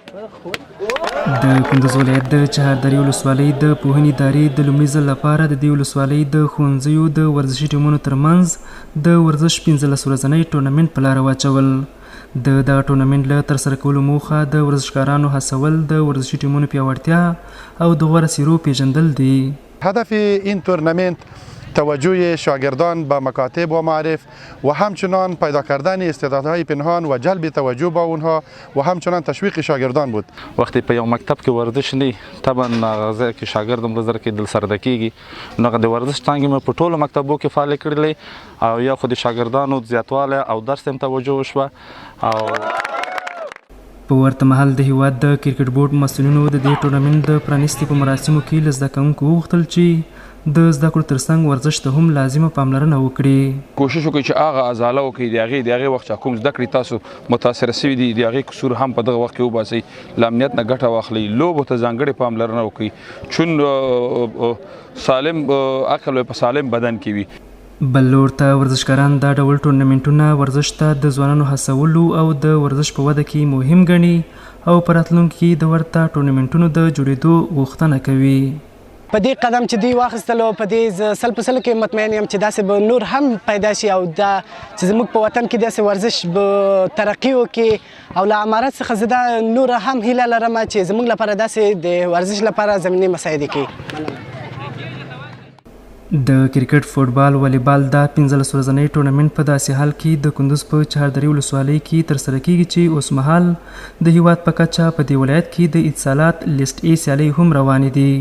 د کندز ولایت د چهاردرې ولسوالۍ د پوهنې ادارې د لومړي ځل لپاره د دې ولسوالۍ د ښوونځیو د ورزشي ټیمونو ترمنځ د ورزش 15 ورځنی ټورنمنټ په لاره واچول. د دغه ټورنمنټ له ترسره کولو موخه د ورزشکارانو هڅول، د ورزشي ټیمونو پياوړتيا او د غوره څیرو پيژندل دي. هدف این تورنمنت توجه شاگردان به مکاتب و معارف و همچنان پیدا کردن استعدادهای پنهان و جلب توجه به اونها و همچنان تشویق شاگردان بود. وقتی په یو مکتب کې ورزش نه طبعا غزه کې شاګرد هم نظر کې دل سره کېږي، نو د ورزش څنګه په ټولو مکتبو کې فعال کړلې او یا خو د شاګردانو زیاتواله او درس هم توجه وشوه. او په ورته مهال د هیواد د کرکټ بورډ مسوولینو د دې ټورنمنټ د پرانیستي په مراسمو کې له زده کوونکو وغوښتل چې د زده کړو ترڅنګ ورزش ته هم لازمه پاملرنه وکړي. کوشش وکړي چې هغه ازاله وکړي، د هغې وخت چې کوم زده کړې تاسو متاثره سوي دي د هغې قصور هم په دغه وخت کې وباسئ، له امنیت نه ګټه واخلئ، لوبو ته ځانګړې پاملرنه وکړي، چون سالم عقل په سالم بدن کې وي. بل لور ته ورزشکاران دا ډول ټورنمنټونه ورزش ته د ځوانانو هڅولو او د ورزش په وده کې مهم ګڼي او په راتلونکي کې د ورته ټورنمنټونو د جوړېدو غوښتنه کوي. په دې قدم چې دوی واخیستلو، په دې سل په سلو کې مطمئن یم چې داسې به نور هم پیدا شي او دا چې زموږ په وطن کې داسې ورزش به ترقي وکړي. او له آمريت څخه زه دا نور هم هیله لرم چې زموږ لپاره داسې د ورزش لپاره زمینې مساعدې کړي. د کرکټ، فوټبال، والیبال دا 15 ورځنی ټورنمنټ په داسې حال کې د کندز په چهاردرې ولسوالۍ کې ترسره کیږي چې اوس مهال د هیواد په کچه په دې ولایت کې د اتصالات لیست ای سیالۍ هم روانې دي.